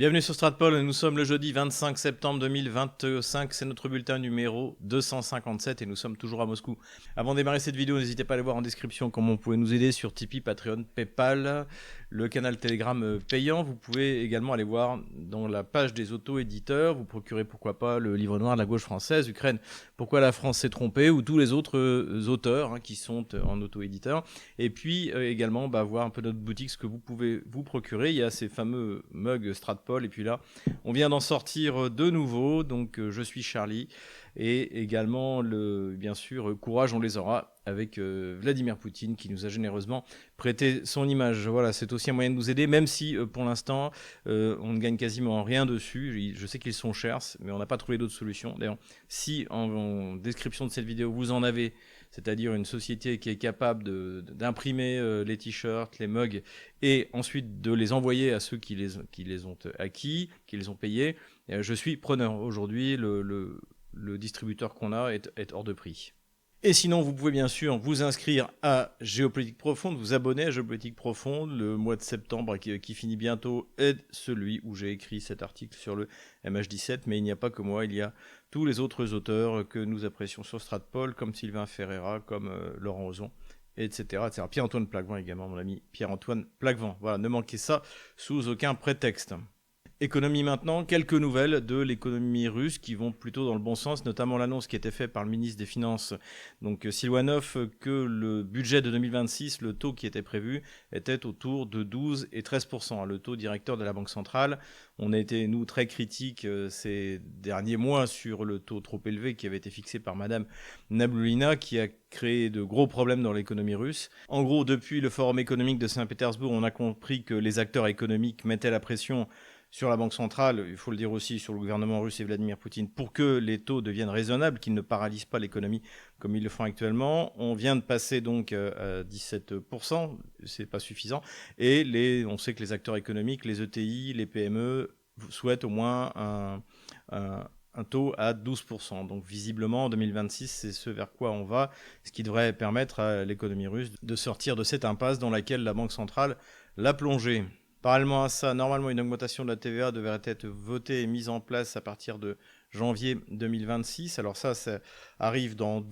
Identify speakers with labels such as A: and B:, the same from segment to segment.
A: Bienvenue sur Stratpol, nous sommes le jeudi 25 septembre 2025, c'est notre bulletin numéro 257 et nous sommes toujours à Moscou. Avant de démarrer cette vidéo, n'hésitez pas à aller voir en description comment vous pouvez nous aider sur Tipeee, Patreon, Paypal, le canal Telegram payant. Vous pouvez également aller voir dans la page des auto-éditeurs, vous procurez pourquoi pas le livre noir de la gauche française, Ukraine, pourquoi la France s'est trompée, ou tous les autres auteurs qui sont en auto-éditeur. Et puis également voir un peu notre boutique, ce que vous pouvez vous procurer. Il y a ces fameux mugs Stratpol. Et puis là, on vient d'en sortir de nouveau. Donc, je suis Charlie. Et également, bien sûr, courage, on les aura avec Vladimir Poutine qui nous a généreusement prêté son image. Voilà, c'est aussi un moyen de nous aider, même si pour l'instant, on ne gagne quasiment rien dessus. Je sais qu'ils sont chers, mais on n'a pas trouvé d'autres solutions. D'ailleurs, si en description de cette vidéo, vous en avez, c'est-à-dire une société qui est capable d'imprimer les t-shirts, les mugs, et ensuite de les envoyer à ceux qui les ont acquis, qui les ont payés, je suis preneur. Aujourd'hui, le distributeur qu'on a est hors de prix. Et sinon, vous pouvez bien sûr vous inscrire à Géopolitique Profonde, vous abonner à Géopolitique Profonde. Le mois de septembre qui finit bientôt est celui où j'ai écrit cet article sur le MH17, mais il n'y a pas que moi, il y a tous les autres auteurs que nous apprécions sur Stratpol, comme Sylvain Ferreira, comme Laurent Ozon, etc. etc. Pierre-Antoine Plaquevent également, mon ami Pierre-Antoine Plaquevent. Voilà, ne manquez ça sous aucun prétexte. Économie maintenant, quelques nouvelles de l'économie russe qui vont plutôt dans le bon sens, notamment l'annonce qui a été faite par le ministre des Finances, donc Siluanov, que le budget de 2026, le taux qui était prévu, était autour de 12 et 13%. Le taux directeur de la Banque centrale, on a été, nous, très critiques ces derniers mois sur le taux trop élevé qui avait été fixé par Madame Nabiullina, qui a créé de gros problèmes dans l'économie russe. En gros, depuis le Forum économique de Saint-Pétersbourg, on a compris que les acteurs économiques mettaient la pression sur la Banque centrale, il faut le dire aussi, sur le gouvernement russe et Vladimir Poutine, pour que les taux deviennent raisonnables, qu'ils ne paralysent pas l'économie comme ils le font actuellement. On vient de passer donc à 17%, c'est pas suffisant, et on sait que les acteurs économiques, les ETI, les PME, souhaitent au moins un taux à 12%. Donc visiblement, en 2026, c'est ce vers quoi on va, ce qui devrait permettre à l'économie russe de sortir de cette impasse dans laquelle la Banque centrale l'a plongée. Parallèlement à ça, normalement, une augmentation de la TVA devrait être votée et mise en place à partir de janvier 2026. Alors ça arrive dans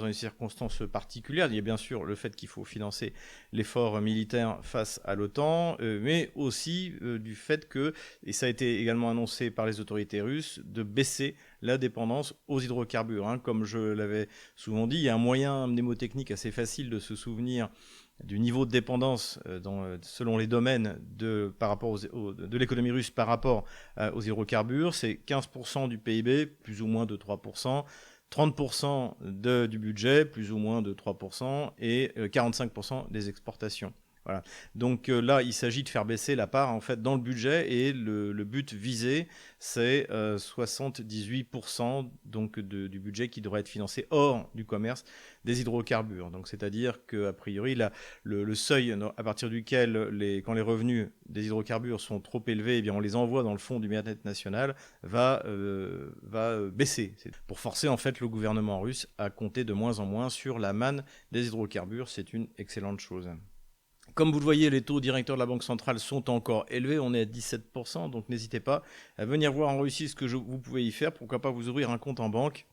A: une circonstance particulière. Il y a bien sûr le fait qu'il faut financer l'effort militaire face à l'OTAN, mais aussi du fait que, et ça a été également annoncé par les autorités russes, de baisser la dépendance aux hydrocarbures. Comme je l'avais souvent dit, il y a un moyen mnémotechnique assez facile de se souvenir du niveau de dépendance selon les domaines de l'économie russe par rapport aux hydrocarbures. C'est 15% du PIB, plus ou moins de 3%, 30% du budget, plus ou moins de 3%, et 45% des exportations. Voilà. Donc là, il s'agit de faire baisser la part en fait dans le budget, et le but visé, c'est 78% donc du budget qui devrait être financé hors du commerce des hydrocarbures. Donc c'est-à-dire qu'a priori, le seuil à partir duquel quand les revenus des hydrocarbures sont trop élevés, eh bien on les envoie dans le fonds du bien-être national, va baisser. C'est pour forcer en fait le gouvernement russe à compter de moins en moins sur la manne des hydrocarbures. C'est une excellente chose. Comme vous le voyez, les taux directeurs de la Banque centrale sont encore élevés, on est à 17%, donc n'hésitez pas à venir voir en Russie ce que vous pouvez y faire. Pourquoi pas vous ouvrir un compte en banque,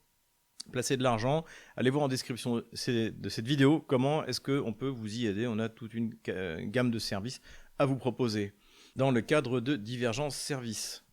A: placer de l'argent. Allez voir en description de cette vidéo comment est-ce qu'on peut vous y aider. On a toute une gamme de services à vous proposer dans le cadre de Divergence Services.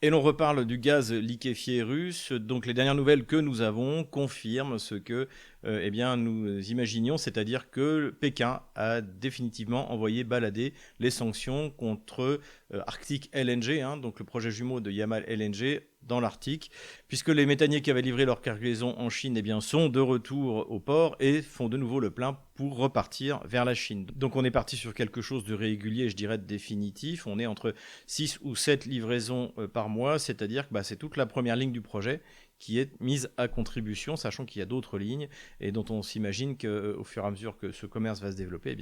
A: Et l'on reparle du gaz liquéfié russe. Donc les dernières nouvelles que nous avons confirment ce que nous imaginions, c'est-à-dire que Pékin a définitivement envoyé balader les sanctions contre Arctic LNG, donc le projet jumeau de Yamal LNG dans l'Arctique, puisque les méthaniers qui avaient livré leur cargaison en Chine sont de retour au port et font de nouveau le plein pour repartir vers la Chine. Donc on est parti sur quelque chose de régulier, je dirais de définitif. On est entre 6 ou 7 livraisons par mois, c'est-à-dire que c'est toute la première ligne du projet qui est mise à contribution, sachant qu'il y a d'autres lignes et dont on s'imagine qu'au fur et à mesure que ce commerce va se développer,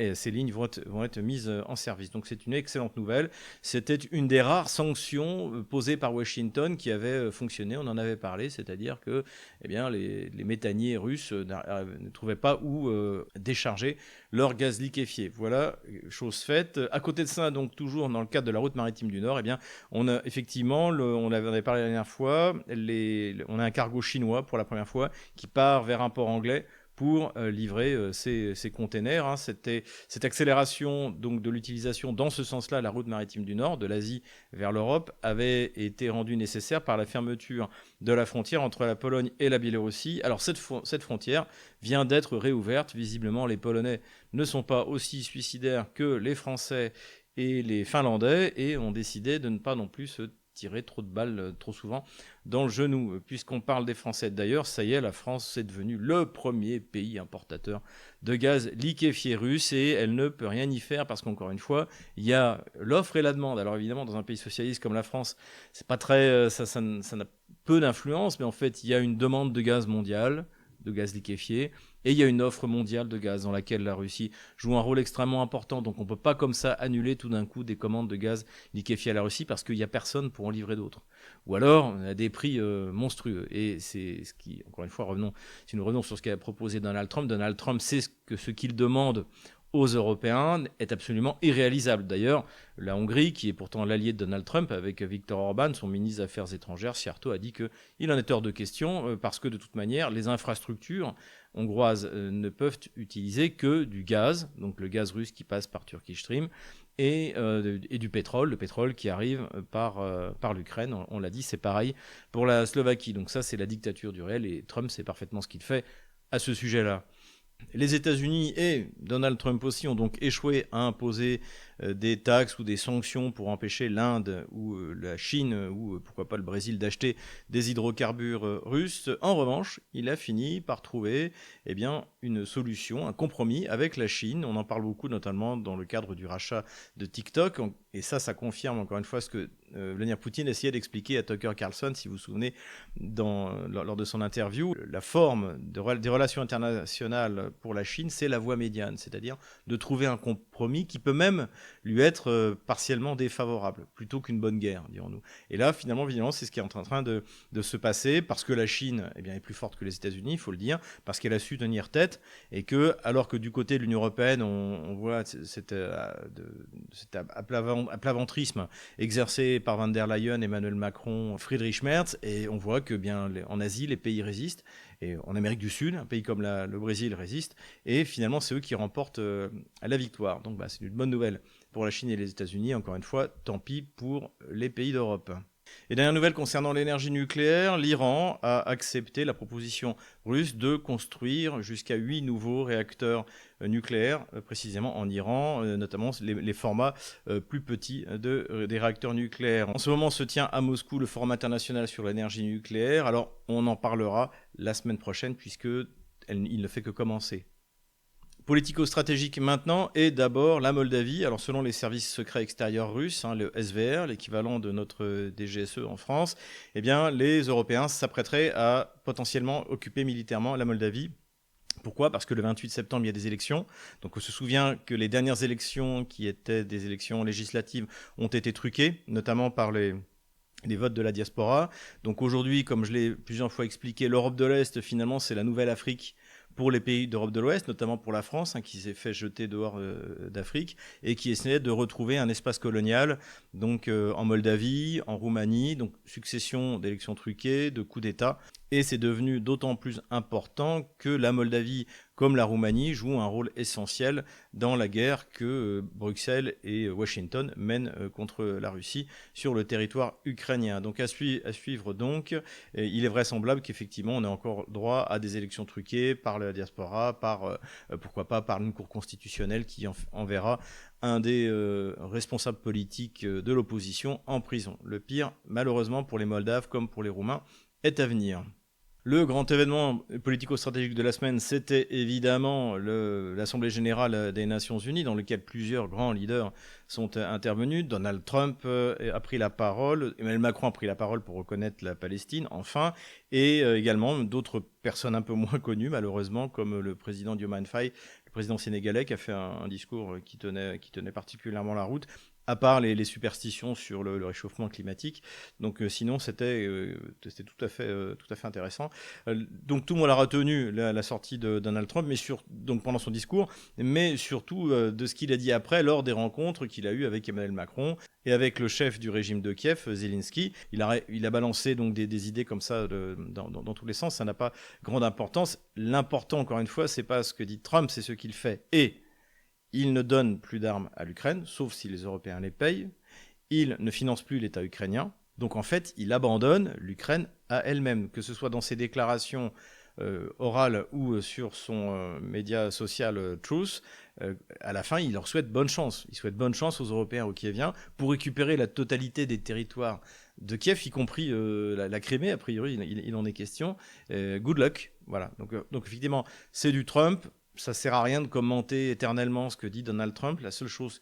A: Et ces lignes vont être mises en service. Donc c'est une excellente nouvelle. C'était une des rares sanctions posées par Washington qui avait fonctionné. On en avait parlé, c'est-à-dire que eh bien, les méthaniers russes ne trouvaient pas où décharger leur gaz liquéfié. Voilà, chose faite. À côté de ça, donc toujours dans le cadre de la route maritime du Nord, eh bien, on a effectivement, on avait parlé la dernière fois, on a un cargo chinois pour la première fois qui part vers un port anglais pour livrer ces containers. Hein. Cette accélération donc, de l'utilisation dans ce sens-là, la route maritime du Nord, de l'Asie vers l'Europe, avait été rendue nécessaire par la fermeture de la frontière entre la Pologne et la Biélorussie. Alors cette frontière vient d'être réouverte. Visiblement, les Polonais ne sont pas aussi suicidaires que les Français et les Finlandais et ont décidé de ne pas non plus se tirer trop de balles trop souvent dans le genou. Puisqu'on parle des Français d'ailleurs, ça y est, la France est devenue le premier pays importateur de gaz liquéfié russe et elle ne peut rien y faire parce qu'encore une fois, il y a l'offre et la demande. Alors évidemment, dans un pays socialiste comme la France, c'est pas très, ça n'a peu d'influence, mais en fait, il y a une demande de gaz mondiale, de gaz liquéfié, et il y a une offre mondiale de gaz dans laquelle la Russie joue un rôle extrêmement important. Donc on ne peut pas comme ça annuler tout d'un coup des commandes de gaz liquéfié à la Russie parce qu'il n'y a personne pour en livrer d'autres. Ou alors à des prix monstrueux. Et c'est ce qui, encore une fois, si nous revenons sur ce qu'a proposé Donald Trump sait que ce qu'il demande aux Européens est absolument irréalisable. D'ailleurs, la Hongrie, qui est pourtant l'allié de Donald Trump, avec Viktor Orban, son ministre des Affaires étrangères, Szijjártó, a dit qu'il en est hors de question, parce que de toute manière, les infrastructures hongroises ne peuvent utiliser que du gaz, donc le gaz russe qui passe par Turkish Stream, et du pétrole, le pétrole qui arrive par l'Ukraine. On l'a dit, c'est pareil pour la Slovaquie. Donc ça, c'est la dictature du réel, et Trump sait parfaitement ce qu'il fait à ce sujet-là. Les États-Unis et Donald Trump aussi ont donc échoué à imposer des taxes ou des sanctions pour empêcher l'Inde ou la Chine ou pourquoi pas le Brésil d'acheter des hydrocarbures russes. En revanche, il a fini par trouver eh bien, une solution, un compromis avec la Chine. On en parle beaucoup, notamment dans le cadre du rachat de TikTok. Et ça confirme encore une fois ce que Vladimir Poutine essayait d'expliquer à Tucker Carlson, si vous vous souvenez, lors de son interview. La forme des relations internationales pour la Chine, c'est la voie médiane, c'est-à-dire de trouver un compromis qui peut même lui être partiellement défavorable, plutôt qu'une bonne guerre, dirons-nous. Et là, finalement, c'est ce qui est en train de se passer, parce que la Chine eh bien, est plus forte que les États-Unis, il faut le dire, parce qu'elle a su tenir tête, et que, alors que du côté de l'Union européenne, on voit cet aplaventrisme exercé par Van der Leyen, Emmanuel Macron, Friedrich Merz, et on voit que bien en Asie, les pays résistent, et en Amérique du Sud, un pays comme le Brésil résiste, et finalement c'est eux qui remportent la victoire. Donc c'est une bonne nouvelle pour la Chine et les États-Unis, encore une fois, tant pis pour les pays d'Europe. Et dernière nouvelle concernant l'énergie nucléaire, l'Iran a accepté la proposition russe de construire jusqu'à 8 nouveaux réacteurs nucléaires, précisément en Iran, notamment les formats plus petits des réacteurs nucléaires. En ce moment se tient à Moscou le Forum international sur l'énergie nucléaire. Alors on en parlera la semaine prochaine puisqu'il ne fait que commencer. Politico-stratégique maintenant, et d'abord la Moldavie. Alors selon les services secrets extérieurs russes, le SVR, l'équivalent de notre DGSE en France, eh bien les Européens s'apprêteraient à potentiellement occuper militairement la Moldavie. Pourquoi ? Parce que le 28 septembre, il y a des élections. Donc on se souvient que les dernières élections, qui étaient des élections législatives, ont été truquées, notamment par les votes de la diaspora. Donc aujourd'hui, comme je l'ai plusieurs fois expliqué, l'Europe de l'Est, finalement, c'est la nouvelle Afrique pour les pays d'Europe de l'Ouest, notamment pour la France, qui s'est fait jeter dehors d'Afrique, et qui essayait de retrouver un espace colonial, donc en Moldavie, en Roumanie, donc succession d'élections truquées, de coups d'État, et c'est devenu d'autant plus important que la Moldavie, comme la Roumanie, joue un rôle essentiel dans la guerre que Bruxelles et Washington mènent contre la Russie sur le territoire ukrainien. Donc à suivre donc, il est vraisemblable qu'effectivement on ait encore droit à des élections truquées par la diaspora, pourquoi pas par une cour constitutionnelle qui enverra un des responsables politiques de l'opposition en prison. Le pire, malheureusement pour les Moldaves comme pour les Roumains, est à venir. Le grand événement politico-stratégique de la semaine, c'était évidemment l'Assemblée générale des Nations Unies, dans laquelle plusieurs grands leaders sont intervenus. Donald Trump a pris la parole, Emmanuel Macron a pris la parole pour reconnaître la Palestine, enfin, et également d'autres personnes un peu moins connues, malheureusement, comme le président Diomaye Faye, le président sénégalais, qui a fait un discours qui tenait particulièrement la route, à part les superstitions sur le réchauffement climatique. Donc sinon, c'était tout à fait intéressant. Donc tout le monde a retenu la sortie de Donald Trump, donc pendant son discours, mais surtout de ce qu'il a dit après lors des rencontres qu'il a eues avec Emmanuel Macron et avec le chef du régime de Kiev, Zelensky. Il a balancé donc des idées comme ça dans tous les sens. Ça n'a pas grande importance. L'important, encore une fois, c'est pas ce que dit Trump, c'est ce qu'il fait. Et il ne donne plus d'armes à l'Ukraine, sauf si les Européens les payent. Il ne finance plus l'État ukrainien. Donc en fait, il abandonne l'Ukraine à elle-même, que ce soit dans ses déclarations orales ou sur son média social Truth. À la fin, il leur souhaite bonne chance. Il souhaite bonne chance aux Européens, aux Kieviens, pour récupérer la totalité des territoires de Kiev, y compris la Crimée. A priori, il en est question. Good luck. Voilà. Donc effectivement, c'est du Trump. Ça ne sert à rien de commenter éternellement ce que dit Donald Trump. La seule chose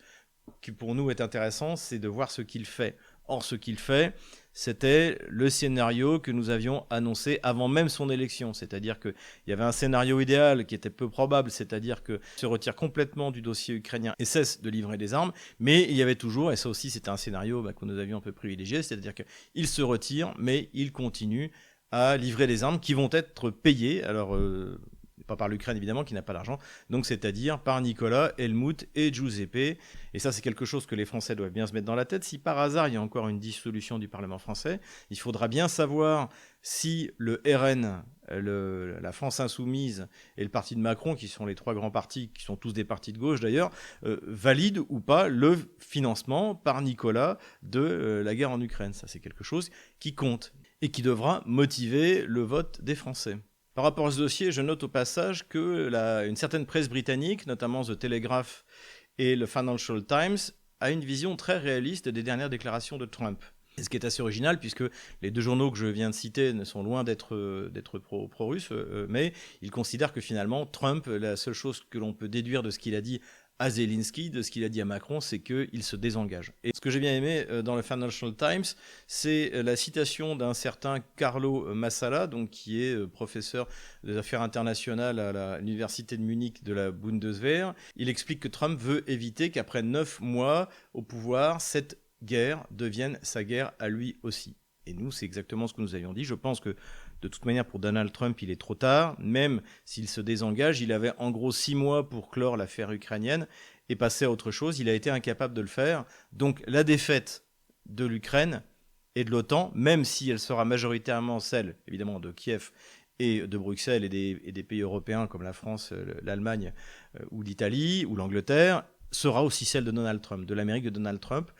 A: qui pour nous est intéressante, c'est de voir ce qu'il fait. Or, ce qu'il fait, c'était le scénario que nous avions annoncé avant même son élection. C'est-à-dire qu'il y avait un scénario idéal qui était peu probable, c'est-à-dire qu'il se retire complètement du dossier ukrainien et cesse de livrer des armes. Mais il y avait toujours, et ça aussi c'était un scénario que nous avions un peu privilégié, c'est-à-dire qu'il se retire, mais il continue à livrer des armes qui vont être payées. Alors, pas par l'Ukraine évidemment, qui n'a pas d'argent, donc c'est-à-dire par Nicolas, Helmut et Giuseppe. Et ça, c'est quelque chose que les Français doivent bien se mettre dans la tête. Si par hasard il y a encore une dissolution du Parlement français, il faudra bien savoir si le RN, la France Insoumise et le parti de Macron, qui sont les trois grands partis, qui sont tous des partis de gauche d'ailleurs, valident ou pas le financement par Nicolas de la guerre en Ukraine. Ça, c'est quelque chose qui compte et qui devra motiver le vote des Français. Par rapport à ce dossier, je note au passage que une certaine presse britannique, notamment The Telegraph et le Financial Times, a une vision très réaliste des dernières déclarations de Trump. Et ce qui est assez original, puisque les deux journaux que je viens de citer ne sont loin d'être pro-russes, mais ils considèrent que finalement, Trump, la seule chose que l'on peut déduire de ce qu'il a dit à Zelensky, de ce qu'il a dit à Macron, c'est qu'il se désengage. Et ce que j'ai bien aimé dans le Financial Times, c'est la citation d'un certain Carlo Massala, donc qui est professeur des affaires internationales à l'université de Munich de la Bundeswehr. Il explique que Trump veut éviter qu'après 9 mois au pouvoir, cette guerre devienne sa guerre à lui aussi. Et nous, c'est exactement ce que nous avions dit. Je pense que de toute manière, pour Donald Trump, il est trop tard. Même s'il se désengage, il avait en gros 6 mois pour clore l'affaire ukrainienne et passer à autre chose. Il a été incapable de le faire. Donc la défaite de l'Ukraine et de l'OTAN, même si elle sera majoritairement celle, évidemment, de Kiev et de Bruxelles et des pays européens comme la France, l'Allemagne ou l'Italie ou l'Angleterre, sera aussi celle de Donald Trump, de l'Amérique de Donald Trump.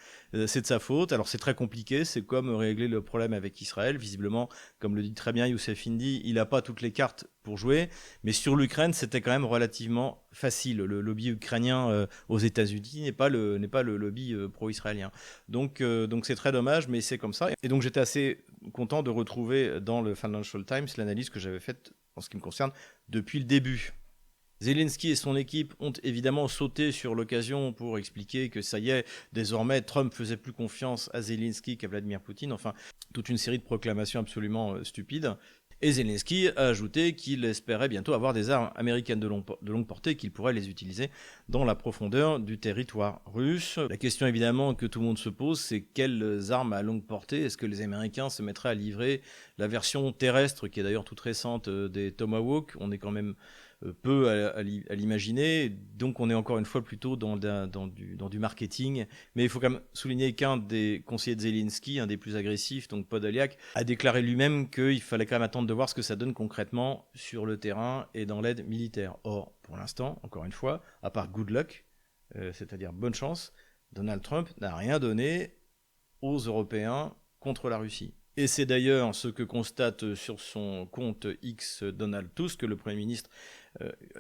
A: C'est de sa faute. Alors c'est très compliqué, c'est comme régler le problème avec Israël. Visiblement, comme le dit très bien Youssef Indy, il n'a pas toutes les cartes pour jouer. Mais sur l'Ukraine, c'était quand même relativement facile. Le lobby ukrainien aux États-Unis n'est pas le lobby pro-israélien. Donc c'est très dommage, mais c'est comme ça. Et donc j'étais assez content de retrouver dans le Financial Times l'analyse que j'avais faite en ce qui me concerne depuis le début. Zelensky et son équipe ont évidemment sauté sur l'occasion pour expliquer que ça y est, désormais Trump faisait plus confiance à Zelensky qu'à Vladimir Poutine, enfin toute une série de proclamations absolument stupides. Et Zelensky a ajouté qu'il espérait bientôt avoir des armes américaines de longue portée et qu'il pourrait les utiliser dans la profondeur du territoire russe. La question évidemment que tout le monde se pose, c'est quelles armes à longue portée est-ce que les Américains se mettraient à livrer? La version terrestre, qui est d'ailleurs toute récente, des Tomahawk, on est quand même peu à l'imaginer, donc on est encore une fois plutôt dans du marketing. Mais il faut quand même souligner qu'un des conseillers de Zelensky, un des plus agressifs, donc Podolyak, a déclaré lui-même qu'il fallait quand même attendre de voir ce que ça donne concrètement sur le terrain et dans l'aide militaire. Or, pour l'instant, encore une fois, à part good luck, c'est-à-dire bonne chance, Donald Trump n'a rien donné aux Européens contre la Russie. Et c'est d'ailleurs ce que constate sur son compte X Donald Tusk, le Premier ministre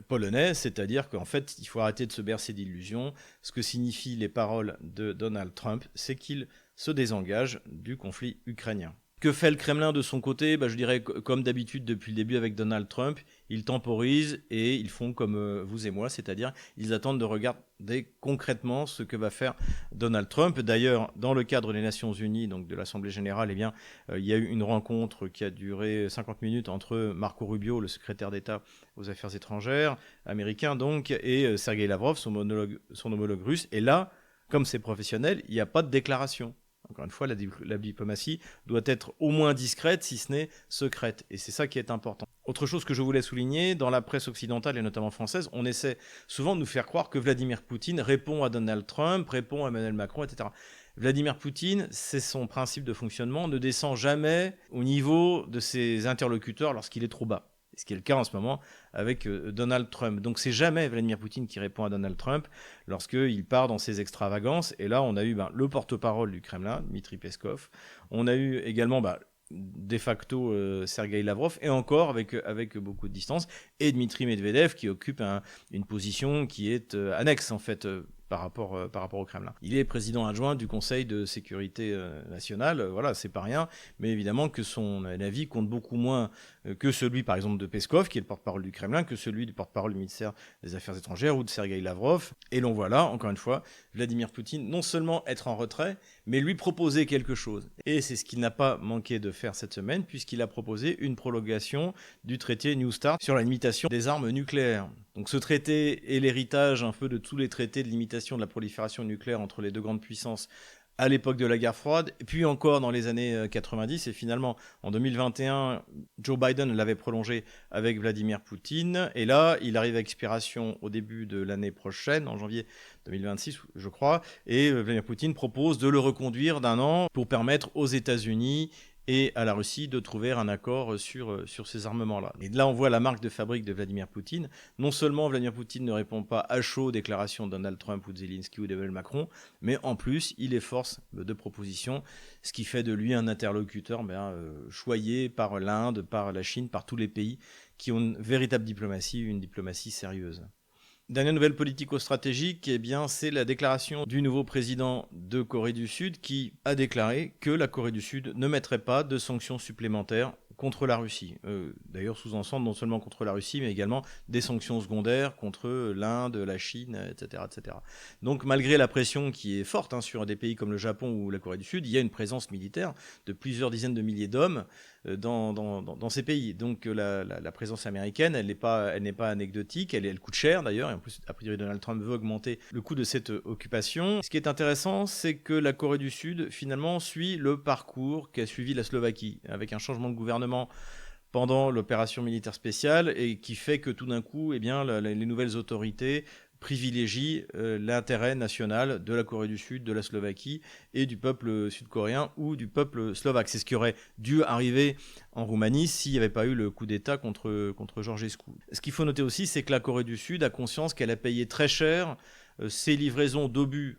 A: polonais, c'est-à-dire qu'en fait, il faut arrêter de se bercer d'illusions. Ce que signifient les paroles de Donald Trump, c'est qu'il se désengage du conflit ukrainien. Que fait le Kremlin de son côté? Je dirais comme d'habitude depuis le début avec Donald Trump, ils temporisent et ils font comme vous et moi, c'est-à-dire ils attendent de regarder concrètement ce que va faire Donald Trump. D'ailleurs, dans le cadre des Nations Unies, donc de l'Assemblée Générale, il y a eu une rencontre qui a duré 50 minutes entre Marco Rubio, le secrétaire d'État aux Affaires étrangères, américain donc, et Sergei Lavrov, son homologue russe. Et là, comme c'est professionnel, il n'y a pas de déclaration. Encore une fois, la diplomatie doit être au moins discrète, si ce n'est secrète. Et c'est ça qui est important. Autre chose que je voulais souligner, dans la presse occidentale et notamment française, on essaie souvent de nous faire croire que Vladimir Poutine répond à Donald Trump, répond à Emmanuel Macron, etc. Vladimir Poutine, c'est son principe de fonctionnement, ne descend jamais au niveau de ses interlocuteurs lorsqu'il est trop bas. Ce qui est le cas en ce moment avec Donald Trump. Donc c'est jamais Vladimir Poutine qui répond à Donald Trump lorsqu'il part dans ses extravagances. Et là, on a eu le porte-parole du Kremlin, Dmitri Peskov. On a eu également de facto Sergei Lavrov, et encore avec beaucoup de distance, et Dmitri Medvedev qui occupe une position qui est annexe en fait par rapport au Kremlin. Il est président adjoint du Conseil de sécurité nationale, voilà, c'est pas rien, mais évidemment que son avis compte beaucoup moins que celui par exemple de Peskov, qui est le porte-parole du Kremlin, que celui du porte-parole du ministère des Affaires étrangères ou de Sergei Lavrov. Et l'on voit là, encore une fois, Vladimir Poutine non seulement être en retrait, mais lui proposer quelque chose. Et c'est ce qu'il n'a pas manqué de faire cette semaine, puisqu'il a proposé une prolongation du traité New START sur la limitation des armes nucléaires. Donc ce traité est l'héritage un peu de tous les traités de limitation de la prolifération nucléaire entre les deux grandes puissances à l'époque de la guerre froide, et puis encore dans les années 90, et finalement en 2021, Joe Biden l'avait prolongé avec Vladimir Poutine, et là il arrive à expiration au début de l'année prochaine, en janvier 2026 je crois, et Vladimir Poutine propose de le reconduire d'un an pour permettre aux États-Unis et à la Russie de trouver un accord sur ces armements-là. Et là, on voit la marque de fabrique de Vladimir Poutine. Non seulement Vladimir Poutine ne répond pas à chaud aux déclarations de Donald Trump ou de Zelensky ou d'Emmanuel Macron, mais en plus, il est force de proposition, ce qui fait de lui un interlocuteur choyé par l'Inde, par la Chine, par tous les pays qui ont une véritable diplomatie, une diplomatie sérieuse. Dernière nouvelle politico-stratégique, c'est la déclaration du nouveau président de Corée du Sud qui a déclaré que la Corée du Sud ne mettrait pas de sanctions supplémentaires contre la Russie. D'ailleurs, sous-entendant non seulement contre la Russie, mais également des sanctions secondaires contre l'Inde, la Chine, etc., etc. Donc, malgré la pression qui est forte sur des pays comme le Japon ou la Corée du Sud, il y a une présence militaire de plusieurs dizaines de milliers d'hommes dans ces pays. Donc, la présence américaine, elle n'est pas anecdotique, elle coûte cher d'ailleurs, et en plus, a priori, Donald Trump veut augmenter le coût de cette occupation. Ce qui est intéressant, c'est que la Corée du Sud, finalement, suit le parcours qu'a suivi la Slovaquie, avec un changement de gouvernement pendant l'opération militaire spéciale, et qui fait que tout d'un coup, les nouvelles autorités privilégient l'intérêt national de la Corée du Sud, de la Slovaquie et du peuple sud-coréen ou du peuple slovaque. C'est ce qui aurait dû arriver en Roumanie s'il n'y avait pas eu le coup d'État contre Georgescu. Ce qu'il faut noter aussi, c'est que la Corée du Sud a conscience qu'elle a payé très cher ses livraisons d'obus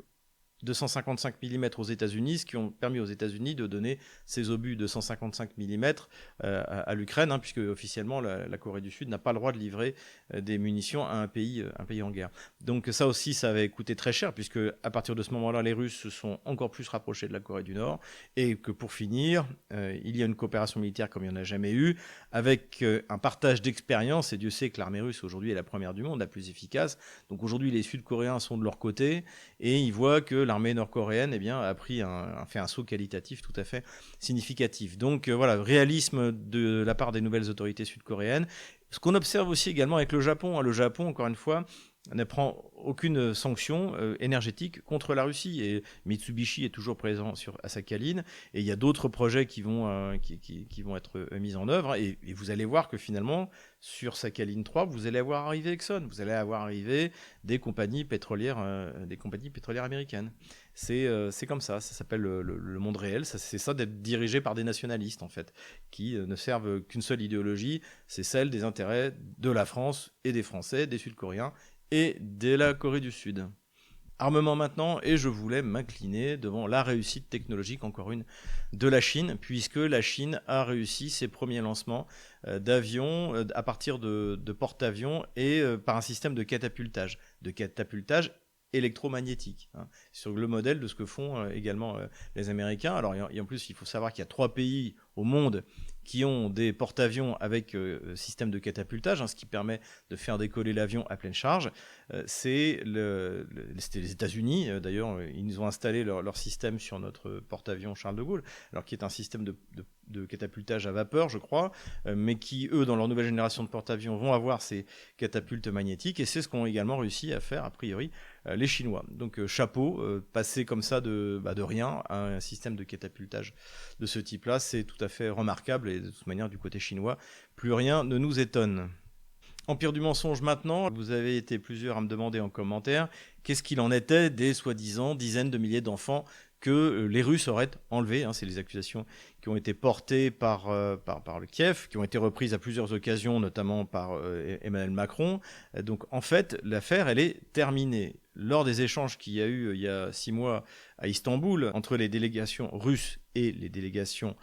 A: 255 mm aux États-Unis, ce qui ont permis aux États-Unis de donner ces obus de 155 mm à l'Ukraine, puisque officiellement la Corée du Sud n'a pas le droit de livrer des munitions à un pays en guerre. Donc ça aussi, ça avait coûté très cher, puisque à partir de ce moment-là, les Russes se sont encore plus rapprochés de la Corée du Nord, et que pour finir, il y a une coopération militaire comme il n'y en a jamais eu, avec un partage d'expérience, et Dieu sait que l'armée russe aujourd'hui est la première du monde, la plus efficace. Donc aujourd'hui, les Sud-Coréens sont de leur côté, et ils voient que l'armée nord-coréenne a fait un saut qualitatif tout à fait significatif. Donc voilà, réalisme de la part des nouvelles autorités sud-coréennes. Ce qu'on observe aussi également avec le Japon. Le Japon, encore une fois, ne prend aucune sanction énergétique contre la Russie, et Mitsubishi est toujours présent à Sakhalin, et il y a d'autres projets qui vont être mis en œuvre, et vous allez voir que finalement sur Sakhalin 3 vous allez avoir arrivé Exxon, vous allez avoir arrivé des compagnies pétrolières américaines. C'est comme ça s'appelle le monde réel, c'est ça d'être dirigé par des nationalistes en fait, qui ne servent qu'une seule idéologie, c'est celle des intérêts de la France et des Français, des Sud-Coréens et de la Corée du Sud. Armement maintenant, et je voulais m'incliner devant la réussite technologique, encore une, de la Chine, puisque la Chine a réussi ses premiers lancements d'avions à partir de porte-avions et par un système de catapultage électromagnétique, sur le modèle de ce que font également les Américains. Alors, et en plus, il faut savoir qu'il y a 3 pays au monde qui ont des porte-avions avec système de catapultage, ce qui permet de faire décoller l'avion à pleine charge. C'était les États-Unis, d'ailleurs, ils nous ont installé leur système sur notre porte-avions Charles de Gaulle, alors qui est un système de catapultage à vapeur, je crois, mais qui, eux, dans leur nouvelle génération de porte-avions, vont avoir ces catapultes magnétiques, et c'est ce qu'ont également réussi à faire, a priori, les Chinois. Donc chapeau, passer comme ça de rien à un système de catapultage de ce type-là, c'est tout à fait remarquable, et de toute manière, du côté chinois, plus rien ne nous étonne. Empire du mensonge maintenant, vous avez été plusieurs à me demander en commentaire qu'est-ce qu'il en était des soi-disant dizaines de milliers d'enfants que les Russes auraient enlevés. C'est les accusations qui ont été portées par le Kiev, qui ont été reprises à plusieurs occasions, notamment par Emmanuel Macron. Donc en fait, l'affaire, elle est terminée. Lors des échanges qu'il y a eu il y a 6 mois à Istanbul, entre les délégations russes et les délégations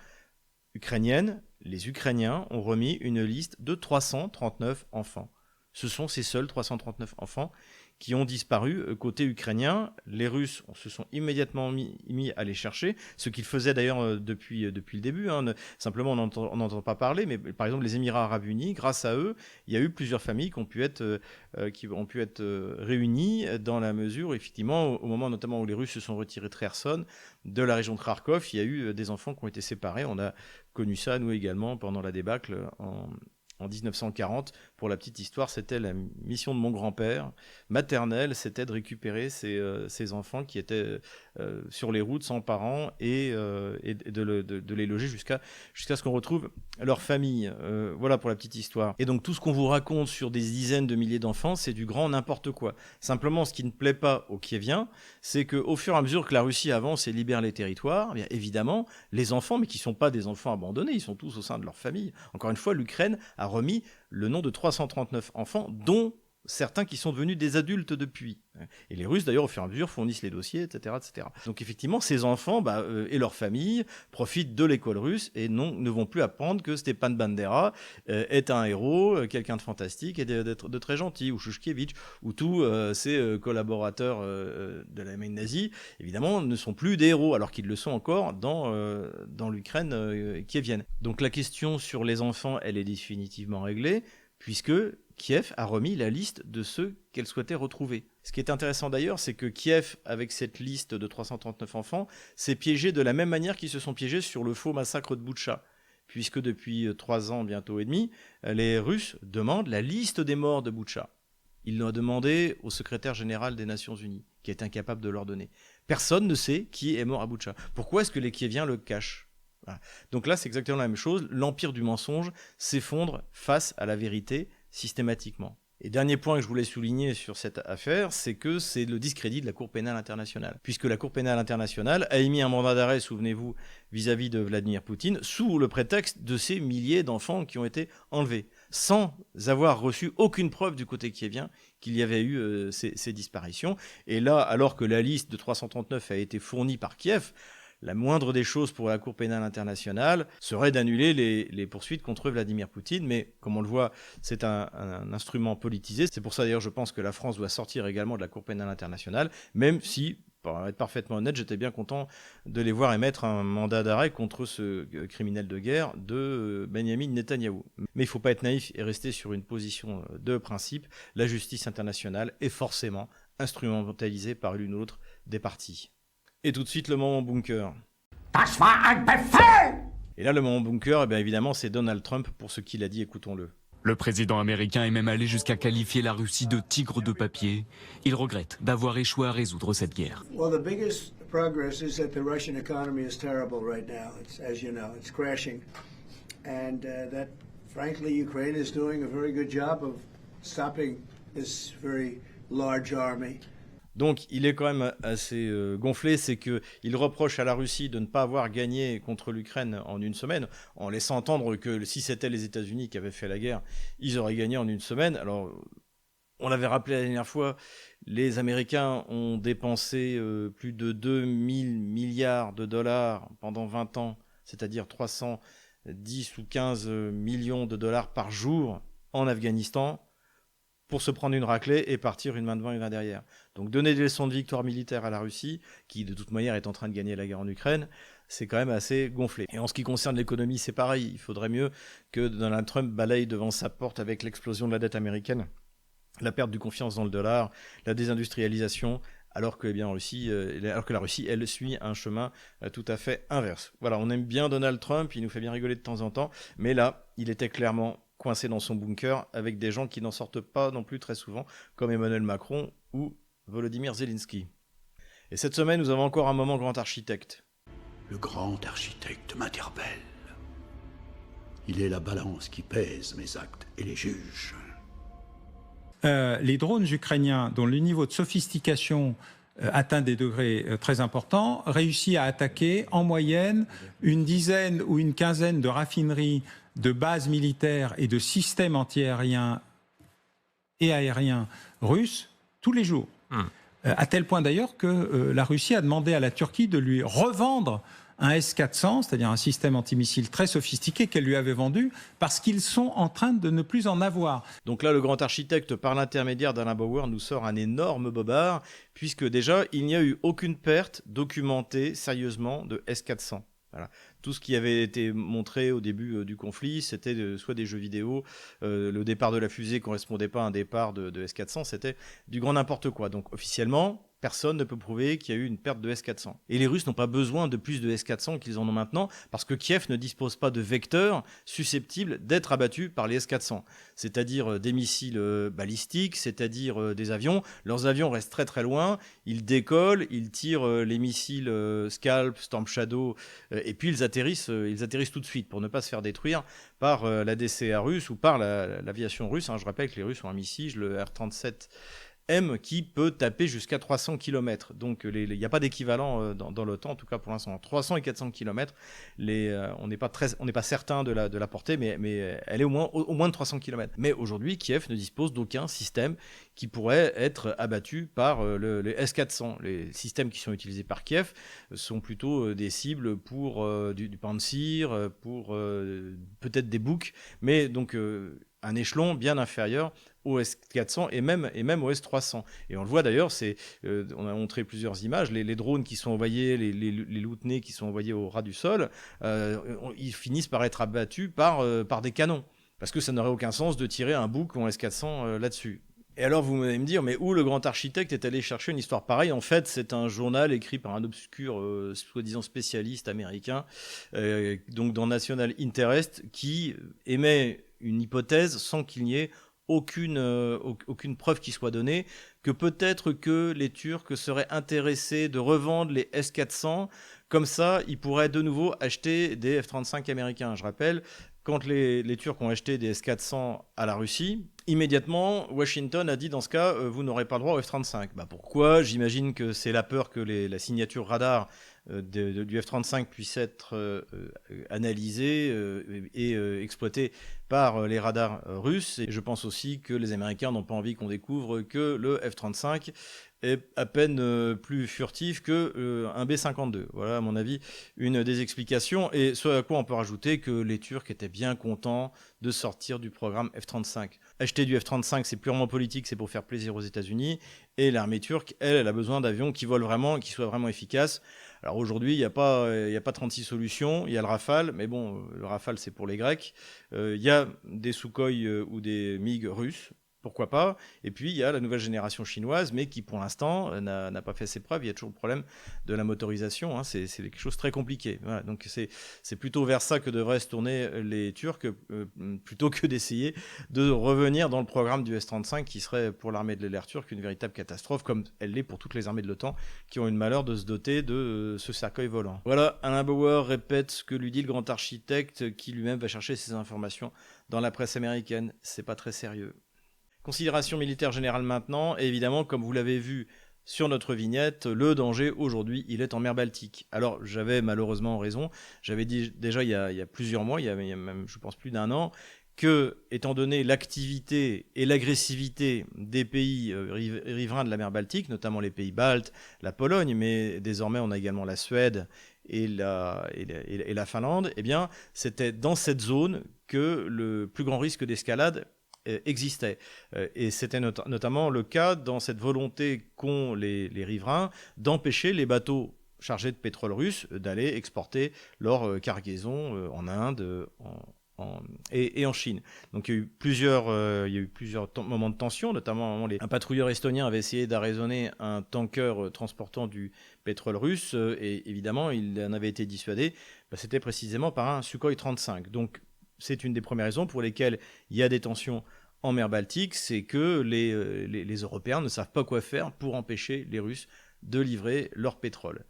A: ukrainiennes, les Ukrainiens ont remis une liste de 339 enfants. Ce sont ces seuls 339 enfants qui ont disparu côté ukrainien. Les Russes se sont immédiatement mis à les chercher, ce qu'ils faisaient d'ailleurs depuis le début. Simplement, on n'entend pas parler, mais par exemple, les Émirats Arabes Unis, grâce à eux, il y a eu plusieurs familles qui ont pu être réunies dans la mesure, effectivement, au moment notamment où les Russes se sont retirés de Kherson, de la région de Kharkov, il y a eu des enfants qui ont été séparés. On a connu ça, nous également, pendant la débâcle en 1940. Pour la petite histoire, c'était la mission de mon grand-père maternel, c'était de récupérer ces enfants qui étaient sur les routes sans parents et de les loger jusqu'à ce qu'on retrouve leur famille. Voilà pour la petite histoire. Et donc tout ce qu'on vous raconte sur des dizaines de milliers d'enfants, c'est du grand n'importe quoi. Simplement, ce qui ne plaît pas aux Kieviens, c'est qu'au fur et à mesure que la Russie avance et libère les territoires, bien évidemment, les enfants, mais qui ne sont pas des enfants abandonnés, ils sont tous au sein de leur famille. Encore une fois, l'Ukraine a remis le nom de 339 enfants, dont certains qui sont devenus des adultes depuis. Et les Russes, d'ailleurs, au fur et à mesure, fournissent les dossiers, etc. etc. Donc effectivement, ces enfants et leurs familles profitent de l'école russe et ne vont plus apprendre que Stepan Bandera est un héros, quelqu'un de fantastique et de très gentil, ou Shushkevich, ou tous ces collaborateurs de l'Allemagne nazie, évidemment, ne sont plus des héros, alors qu'ils le sont encore dans l'Ukraine kievienne. Donc la question sur les enfants, elle est définitivement réglée, puisque Kiev a remis la liste de ceux qu'elle souhaitait retrouver. Ce qui est intéressant d'ailleurs, c'est que Kiev, avec cette liste de 339 enfants, s'est piégé de la même manière qu'ils se sont piégés sur le faux massacre de Boutcha. Puisque depuis 3 ans, bientôt et demi, les Russes demandent la liste des morts de Boutcha. Ils l'ont demandé au secrétaire général des Nations Unies, qui est incapable de leur donner. Personne ne sait qui est mort à Boutcha. Pourquoi est-ce que les Kieviens le cachent ? Voilà. Donc là, c'est exactement la même chose. L'empire du mensonge s'effondre face à la vérité systématiquement. Et dernier point que je voulais souligner sur cette affaire, c'est que c'est le discrédit de la Cour pénale internationale. Puisque la Cour pénale internationale a émis un mandat d'arrêt, souvenez-vous, vis-à-vis de Vladimir Poutine, sous le prétexte de ces milliers d'enfants qui ont été enlevés, sans avoir reçu aucune preuve du côté kievien qu'il y avait eu ces disparitions. Et là, alors que la liste de 339 a été fournie par Kiev, la moindre des choses pour la Cour pénale internationale serait d'annuler les poursuites contre Vladimir Poutine, mais comme on le voit, c'est un instrument politisé. C'est pour ça d'ailleurs je pense que la France doit sortir également de la Cour pénale internationale, même si, pour être parfaitement honnête, j'étais bien content de les voir émettre un mandat d'arrêt contre ce criminel de guerre de Benyamin Netanyahou. Mais il ne faut pas être naïf et rester sur une position de principe. La justice internationale est forcément instrumentalisée par l'une ou l'autre des parties. Et tout de suite, le moment bunker. Das war ein Befehl! Et là, le moment bunker, bien évidemment, c'est Donald Trump pour ce qu'il a dit, écoutons-le.
B: Le président américain est même allé jusqu'à qualifier la Russie de tigre de papier. Il regrette d'avoir échoué à résoudre cette guerre.
C: Well, the biggest progress is that the Russian economy is terrible right now. It's, as you know, it's crashing. And that, frankly, Ukraine is doing a very good job of stopping this very large army.
A: Donc il est quand même assez gonflé, c'est qu'il reproche à la Russie de ne pas avoir gagné contre l'Ukraine en une semaine, en laissant entendre que si c'était les États-Unis qui avaient fait la guerre, ils auraient gagné en une semaine. Alors on l'avait rappelé la dernière fois, les Américains ont dépensé plus de 2000 milliards de dollars pendant 20 ans, c'est-à-dire 310 ou 15 millions de dollars par jour en Afghanistan, pour se prendre une raclée et partir une main devant et une main derrière. Donc donner des leçons de victoire militaire à la Russie, qui de toute manière est en train de gagner la guerre en Ukraine, c'est quand même assez gonflé. Et en ce qui concerne l'économie, c'est pareil. Il faudrait mieux que Donald Trump balaye devant sa porte avec l'explosion de la dette américaine, la perte de confiance dans le dollar, la désindustrialisation, alors que, alors que la Russie, elle, suit un chemin tout à fait inverse. Voilà, on aime bien Donald Trump, il nous fait bien rigoler de temps en temps, mais là, il était clairement coincé dans son bunker avec des gens qui n'en sortent pas non plus très souvent, comme Emmanuel Macron ou Volodymyr Zelensky. Et cette semaine, nous avons encore un moment grand architecte.
D: Le grand architecte m'interpelle. Il est la balance qui pèse mes actes et les juge.
E: Les drones ukrainiens, dont le niveau de sophistication atteint des degrés très importants, réussit à attaquer en moyenne une dizaine ou une quinzaine de raffineries, de bases militaires et de systèmes antiaériens et aériens russes tous les jours. À tel point d'ailleurs que la Russie a demandé à la Turquie de lui revendre un S-400, c'est-à-dire un système antimissile très sophistiqué qu'elle lui avait vendu, parce qu'ils sont en train de ne plus en avoir.
A: Donc là, le grand architecte, par l'intermédiaire d'Alain Bauer, nous sort un énorme bobard, puisque déjà, il n'y a eu aucune perte documentée sérieusement de S-400. Voilà. Tout ce qui avait été montré au début du conflit, c'était soit des jeux vidéo, le départ de la fusée ne correspondait pas à un départ de S-400, c'était du grand n'importe quoi. Donc officiellement, personne ne peut prouver qu'il y a eu une perte de S-400. Et les Russes n'ont pas besoin de plus de S-400 qu'ils en ont maintenant, parce que Kiev ne dispose pas de vecteurs susceptibles d'être abattus par les S-400. C'est-à-dire des missiles balistiques, c'est-à-dire des avions. Leurs avions restent très très loin, ils décollent, ils tirent les missiles Scalp, Storm Shadow, et puis ils atterrissent tout de suite pour ne pas se faire détruire par la DCA russe ou par l'aviation russe. Je rappelle que les Russes ont un missile, le R-37M, qui peut taper jusqu'à 300 km. Donc il n'y a pas d'équivalent dans l'OTAN, en tout cas pour l'instant. 300 et 400 km, on n'est pas certain de la portée, mais elle est au moins de 300 km. Mais aujourd'hui, Kiev ne dispose d'aucun système qui pourrait être abattu par les S-400. Les systèmes qui sont utilisés par Kiev sont plutôt des cibles pour du Pantsir, pour peut-être des Buk, mais donc un échelon bien inférieur au S-400 et même au S-300. Et on le voit d'ailleurs, on a montré plusieurs images, les drones qui sont envoyés, les loutnés qui sont envoyés au ras du sol, ils finissent par être abattus par des canons. Parce que ça n'aurait aucun sens de tirer un Buk ou un S-400 là-dessus. Et alors vous allez me dire, mais où le grand architecte est allé chercher une histoire pareille? En fait, c'est un journal écrit par un obscur, soi-disant spécialiste américain, donc dans National Interest, qui émet une hypothèse sans qu'il n'y ait aucune preuve qui soit donnée, que peut-être que les Turcs seraient intéressés de revendre les S-400, comme ça ils pourraient de nouveau acheter des F-35 américains. Je rappelle, quand les Turcs ont acheté des S-400 à la Russie, immédiatement, Washington a dit dans ce cas, vous n'aurez pas le droit au F-35. Pourquoi? J'imagine que c'est la peur que la signature radar du F-35 puisse être analysée et exploitée par les radars russes. Et je pense aussi que les Américains n'ont pas envie qu'on découvre que le F-35 est à peine plus furtif qu'un B-52. Voilà, à mon avis, une des explications. Et ce à quoi on peut rajouter que les Turcs étaient bien contents de sortir du programme F-35. Acheter du F-35, c'est purement politique, c'est pour faire plaisir aux États-Unis. Et l'armée turque, elle a besoin d'avions qui volent vraiment, qui soient vraiment efficaces. Alors aujourd'hui, il n'y a pas 36 solutions. Il y a le Rafale, mais bon, le Rafale, c'est pour les Grecs. Il y a des Sukhoi ou des MiG russes. Pourquoi pas? Et puis, il y a la nouvelle génération chinoise, mais qui, pour l'instant, n'a pas fait ses preuves. Il y a toujours le problème de la motorisation. C'est quelque chose de très compliqué. Voilà. Donc, c'est plutôt vers ça que devraient se tourner les Turcs, plutôt que d'essayer de revenir dans le programme du S-35, qui serait, pour l'armée de l'air turque, une véritable catastrophe, comme elle l'est pour toutes les armées de l'OTAN, qui ont eu le malheur de se doter de ce cercueil volant. Voilà, Alain Bauer répète ce que lui dit le grand architecte, qui lui-même va chercher ses informations dans la presse américaine. C'est pas très sérieux. Considération militaire générale maintenant, et évidemment, comme vous l'avez vu sur notre vignette, le danger aujourd'hui, il est en mer Baltique. Alors, j'avais malheureusement raison, j'avais dit déjà il y a plusieurs mois, il y a même, je pense, plus d'un an, que, étant donné l'activité et l'agressivité des pays riverains de la mer Baltique, notamment les pays baltes, la Pologne, mais désormais on a également la Suède et la Finlande, eh bien, c'était dans cette zone que le plus grand risque d'escalade existait. Et c'était notamment le cas dans cette volonté qu'ont les riverains d'empêcher les bateaux chargés de pétrole russe d'aller exporter leur cargaison en Inde et en Chine. Donc il y a eu plusieurs moments de tension, notamment un patrouilleur estonien avait essayé d'arraisonner un tanker transportant du pétrole russe et évidemment il en avait été dissuadé. C'était précisément par un Sukhoi 35. Donc c'est une des premières raisons pour lesquelles il y a des tensions en mer Baltique, c'est que les Européens ne savent pas quoi faire pour empêcher les Russes de livrer leur pétrole.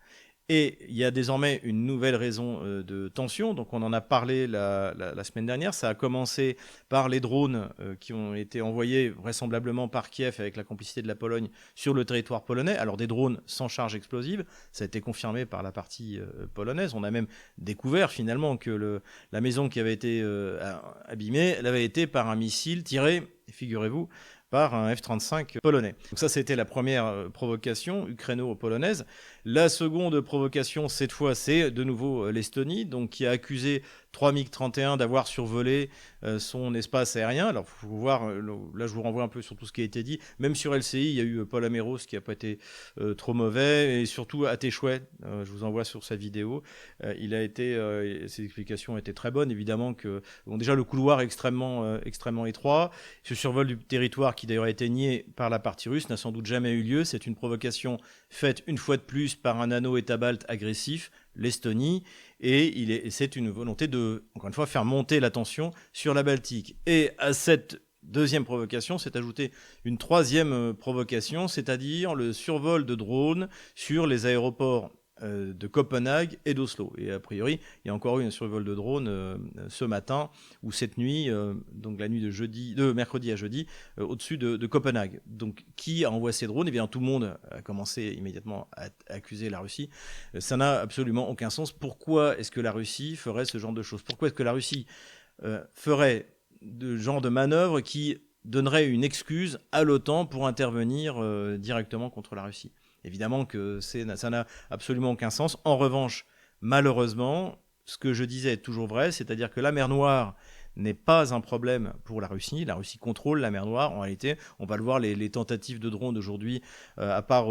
A: Et il y a désormais une nouvelle raison de tension, donc on en a parlé la semaine dernière, ça a commencé par les drones qui ont été envoyés vraisemblablement par Kiev avec la complicité de la Pologne sur le territoire polonais, alors des drones sans charge explosive, ça a été confirmé par la partie polonaise, on a même découvert finalement que la maison qui avait été abîmée, elle avait été par un missile tiré, figurez-vous, par un F-35 polonais. Donc ça, c'était la première provocation ukraino-polonaise. La seconde provocation, cette fois, c'est de nouveau l'Estonie, donc qui a accusé 3 MiG-31 d'avoir survolé son espace aérien. Alors, il faut voir, là, je vous renvoie un peu sur tout ce qui a été dit. Même sur LCI, il y a eu Paul Améros qui n'a pas été trop mauvais, et surtout à Téchouet, je vous envoie sur sa vidéo. Ses explications étaient très bonnes, évidemment que déjà le couloir est extrêmement étroit. Ce survol du territoire, qui d'ailleurs a été nié par la partie russe, n'a sans doute jamais eu lieu. C'est une provocation faite une fois de plus par un anneau État-balte agressif, l'Estonie, et c'est une volonté de, encore une fois, faire monter la tension sur la Baltique. Et à cette deuxième provocation s'est ajoutée une troisième provocation, c'est-à-dire le survol de drones sur les aéroports de Copenhague et d'Oslo. Et a priori, il y a encore eu un survol de drone ce matin ou cette nuit, donc la nuit de mercredi à jeudi, au-dessus de Copenhague. Donc qui a envoyé ces drones ? Eh bien, tout le monde a commencé immédiatement à accuser la Russie. Ça n'a absolument aucun sens. Pourquoi est-ce que la Russie ferait ce genre de choses ? Pourquoi est-ce que la Russie ferait ce genre de manœuvre qui donnerait une excuse à l'OTAN pour intervenir directement contre la Russie ? Évidemment que ça n'a absolument aucun sens. En revanche, malheureusement, ce que je disais est toujours vrai, c'est-à-dire que la mer Noire n'est pas un problème pour la Russie. La Russie contrôle la mer Noire. En réalité, on va le voir, les tentatives de drones d'aujourd'hui, à part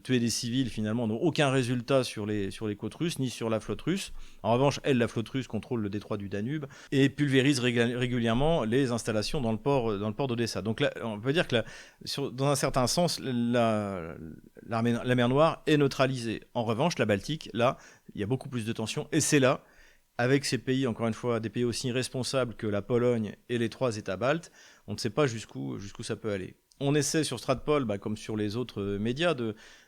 A: tuer des civils, finalement, n'ont aucun résultat sur les côtes russes, ni sur la flotte russe. En revanche, la flotte russe contrôle le détroit du Danube et pulvérise régulièrement les installations dans le port d'Odessa. Donc là, on peut dire que dans un certain sens, la mer Noire est neutralisée. En revanche, la Baltique, là, il y a beaucoup plus de tensions. Et c'est là, avec ces pays, encore une fois, des pays aussi responsables que la Pologne et les 3 États baltes, on ne sait pas jusqu'où ça peut aller. On essaie sur Stratpol, comme sur les autres médias,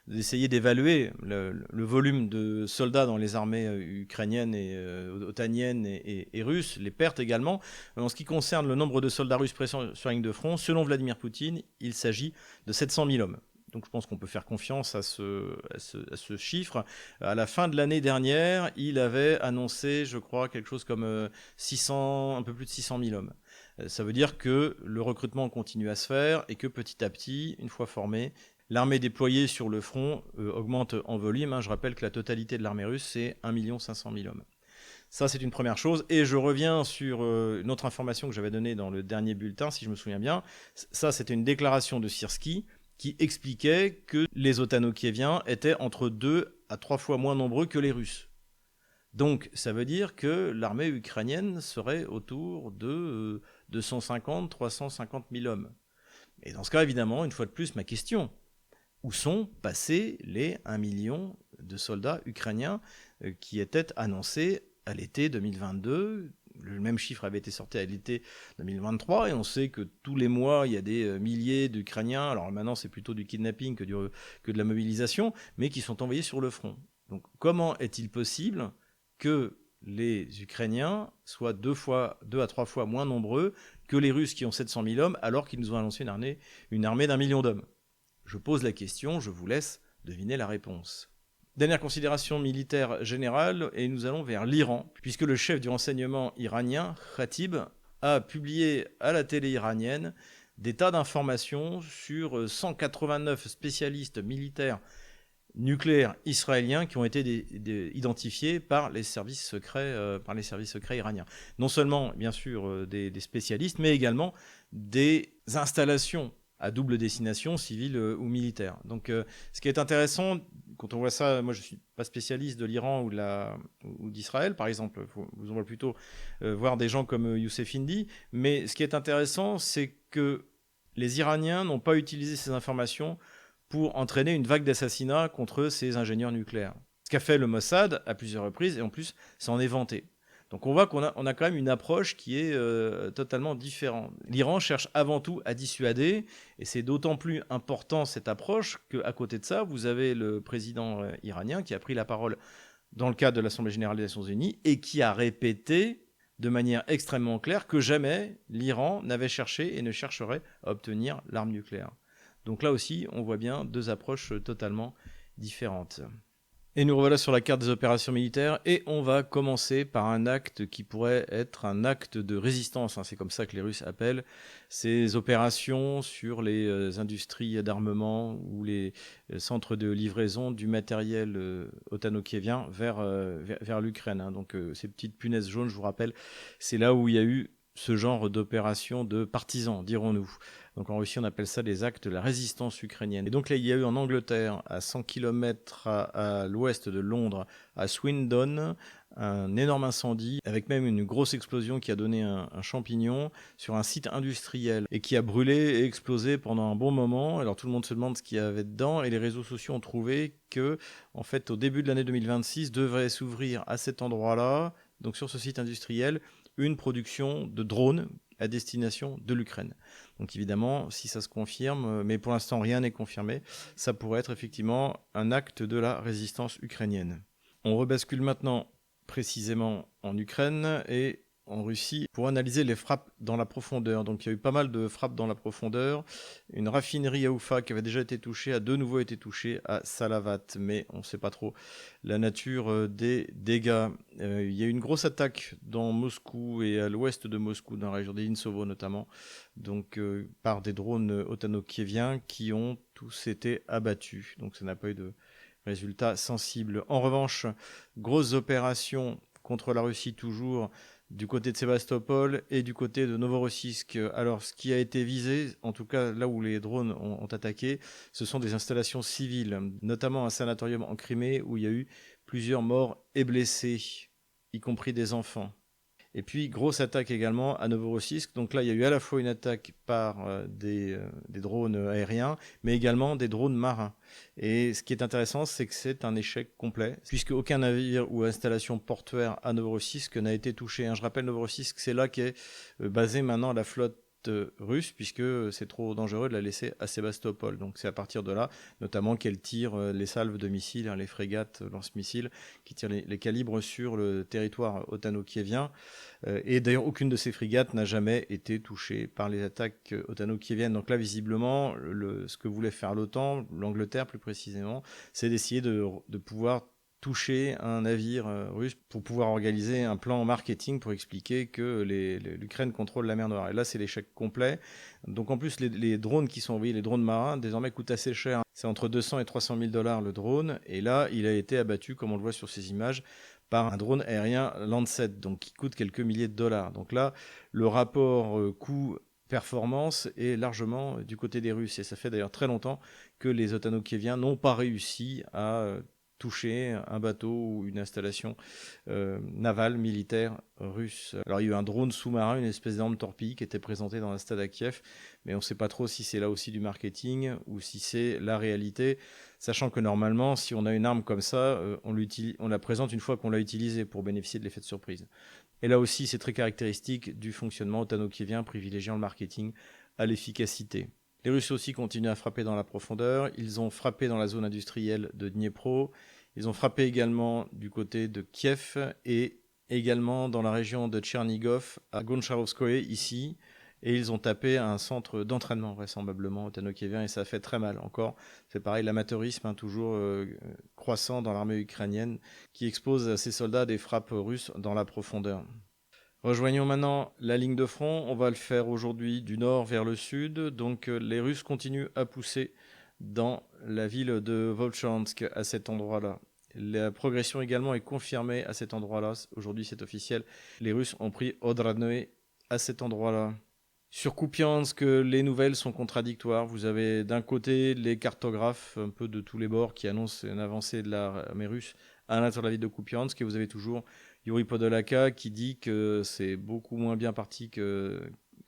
A: d'essayer d'évaluer le volume de soldats dans les armées ukrainiennes et otaniennes et russes, les pertes également. En ce qui concerne le nombre de soldats russes présents sur la ligne de front, selon Vladimir Poutine, il s'agit de 700 000 hommes. Donc je pense qu'on peut faire confiance à ce chiffre. À la fin de l'année dernière, il avait annoncé, je crois, quelque chose comme un peu plus de 600 000 hommes. Ça veut dire que le recrutement continue à se faire et que petit à petit, une fois formée, l'armée déployée sur le front augmente en volume. Je rappelle que la totalité de l'armée russe, c'est 1 500 000 hommes. Ça, c'est une première chose. Et je reviens sur une autre information que j'avais donnée dans le dernier bulletin, si je me souviens bien. Ça, c'était une déclaration de Syrski qui expliquait que les Otano-Kieviens étaient entre 2 à 3 fois moins nombreux que les Russes. Donc, ça veut dire que l'armée ukrainienne serait autour de 250-350 000 hommes. Et dans ce cas, évidemment, une fois de plus, ma question, où sont passés les 1 million de soldats ukrainiens qui étaient annoncés à l'été 2022 ? Le même chiffre avait été sorti à l'été 2023 et on sait que tous les mois, il y a des milliers d'Ukrainiens, alors maintenant c'est plutôt du kidnapping que de la mobilisation, mais qui sont envoyés sur le front. Donc comment est-il possible que les Ukrainiens soient 2 à 3 fois moins nombreux que les Russes qui ont 700 000 hommes alors qu'ils nous ont annoncé une armée d'1 million d'hommes ? Je pose la question, je vous laisse deviner la réponse. Dernière considération militaire générale, et nous allons vers l'Iran, puisque le chef du renseignement iranien, Khatib, a publié à la télé iranienne des tas d'informations sur 189 spécialistes militaires nucléaires israéliens qui ont été identifiés par les services secrets iraniens. Non seulement, bien sûr, des spécialistes, mais également des installations à double destination, civile ou militaire. Donc, ce qui est intéressant, quand on voit ça, moi je suis pas spécialiste de l'Iran ou d'Israël, par exemple. On va plutôt voir des gens comme Youssef Indy. Mais ce qui est intéressant, c'est que les Iraniens n'ont pas utilisé ces informations pour entraîner une vague d'assassinats contre ces ingénieurs nucléaires. Ce qu'a fait le Mossad à plusieurs reprises, et en plus, s'en est vanté. Donc on voit qu'on a quand même une approche qui est totalement différente. L'Iran cherche avant tout à dissuader, et c'est d'autant plus important cette approche qu'à côté de ça, vous avez le président iranien qui a pris la parole dans le cadre de l'Assemblée générale des Nations Unies et qui a répété de manière extrêmement claire que jamais l'Iran n'avait cherché et ne chercherait à obtenir l'arme nucléaire. Donc là aussi, on voit bien deux approches totalement différentes. Et nous revoilà sur la carte des opérations militaires et on va commencer par un acte qui pourrait être un acte de résistance, c'est comme ça que les Russes appellent ces opérations sur les industries d'armement ou les centres de livraison du matériel otano-kievien vers l'Ukraine. Donc ces petites punaises jaunes, je vous rappelle, c'est là où il y a eu ce genre d'opération de partisans, dirons-nous. Donc en Russie, on appelle ça les actes de la résistance ukrainienne. Et donc là, il y a eu en Angleterre, à 100 km à l'ouest de Londres, à Swindon, un énorme incendie, avec même une grosse explosion qui a donné un champignon sur un site industriel et qui a brûlé et explosé pendant un bon moment. Alors tout le monde se demande ce qu'il y avait dedans et les réseaux sociaux ont trouvé que, en fait, au début de l'année 2026, devrait s'ouvrir à cet endroit-là, donc sur ce site industriel, une production de drones à destination de l'Ukraine. Donc évidemment, si ça se confirme, mais pour l'instant rien n'est confirmé, ça pourrait être effectivement un acte de la résistance ukrainienne. On rebascule maintenant précisément en Ukraine et en Russie pour analyser les frappes dans la profondeur. Donc il y a eu pas mal de frappes dans la profondeur. Une raffinerie à Oufa qui avait déjà été touchée a de nouveau été touchée à Salavat, mais on ne sait pas trop la nature des dégâts. Il y a eu une grosse attaque dans Moscou et à l'ouest de Moscou, dans la région d'Insovo notamment, donc par des drones otano-kieviens qui ont tous été abattus. Donc ça n'a pas eu de résultat sensible. En revanche, grosses opérations contre la Russie toujours, du côté de Sébastopol et du côté de Novorossiysk. Alors, ce qui a été visé, en tout cas là où les drones ont attaqué, ce sont des installations civiles, notamment un sanatorium en Crimée où il y a eu plusieurs morts et blessés, y compris des enfants. Et puis, grosse attaque également à Novorossiysk. Donc là, il y a eu à la fois une attaque par des drones aériens, mais également des drones marins. Et ce qui est intéressant, c'est que c'est un échec complet, puisque aucun navire ou installation portuaire à Novorossiysk n'a été touché. Je rappelle, Novorossiysk, c'est là qu'est basée maintenant la flotte russe, puisque c'est trop dangereux de la laisser à Sébastopol. Donc c'est à partir de là, notamment, qu'elle tire les salves de missiles, les frégates lance-missiles, qui tirent les calibres sur le territoire otano-kievien. Et d'ailleurs, aucune de ces frégates n'a jamais été touchée par les attaques otano-kieviennes. Donc là, visiblement, ce que voulait faire l'OTAN, l'Angleterre plus précisément, c'est d'essayer de pouvoir toucher un navire russe pour pouvoir organiser un plan marketing pour expliquer que l'Ukraine contrôle la mer Noire. Et là, c'est l'échec complet. Donc en plus, les drones qui sont envoyés, les drones marins, désormais coûtent assez cher. C'est entre 200 et 300 000 $ le drone. Et là, il a été abattu, comme on le voit sur ces images, par un drone aérien Lancet, donc qui coûte quelques milliers de dollars. Donc là, le rapport coût-performance est largement du côté des Russes. Et ça fait d'ailleurs très longtemps que les otano-kieviens n'ont pas réussi à toucher un bateau ou une installation navale militaire russe. Alors il y a eu un drone sous-marin, une espèce d'énorme torpille qui était présentée dans un stade à Kiev, mais on ne sait pas trop si c'est là aussi du marketing ou si c'est la réalité, sachant que normalement, si on a une arme comme ça, on la présente une fois qu'on l'a utilisée pour bénéficier de l'effet de surprise. Et là aussi, c'est très caractéristique du fonctionnement otano-kievien privilégiant le marketing à l'efficacité. Les Russes aussi continuent à frapper dans la profondeur. Ils ont frappé dans la zone industrielle de Dniepro. Ils ont frappé également du côté de Kiev et également dans la région de Tchernigov, à Goncharovskoye, ici. Et ils ont tapé un centre d'entraînement, vraisemblablement, otano-kievien, et ça fait très mal. Encore, c'est pareil, l'amateurisme, toujours croissant dans l'armée ukrainienne, qui expose ses soldats à des frappes russes dans la profondeur. Rejoignons maintenant la ligne de front. On va le faire aujourd'hui du nord vers le sud. Donc les Russes continuent à pousser dans la ville de Volchansk à cet endroit-là. La progression également est confirmée à cet endroit-là. Aujourd'hui, c'est officiel. Les Russes ont pris Odranoe à cet endroit-là. Sur Kupiansk, les nouvelles sont contradictoires. Vous avez d'un côté les cartographes un peu de tous les bords qui annoncent une avancée de l'armée russe à l'intérieur de la ville de Kupiansk, et vous avez toujours Yuri Podolaka qui dit que c'est beaucoup moins bien parti que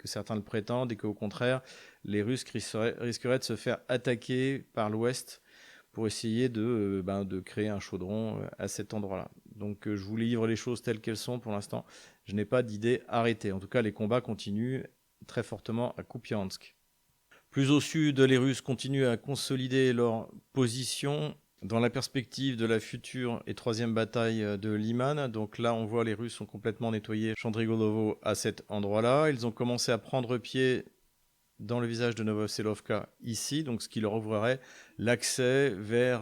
A: certains le prétendent, et qu'au contraire, les Russes risqueraient de se faire attaquer par l'Ouest pour essayer de créer un chaudron à cet endroit-là. Donc je vous livre les choses telles qu'elles sont pour l'instant. Je n'ai pas d'idée arrêtée. En tout cas, les combats continuent très fortement à Kupiansk. Plus au sud, les Russes continuent à consolider leur position dans la perspective de la future et troisième bataille de Liman. Donc là, on voit les Russes ont complètement nettoyé Chandrigolovo à cet endroit-là. Ils ont commencé à prendre pied dans le visage de Novoselovka ici, donc ce qui leur ouvrirait l'accès vers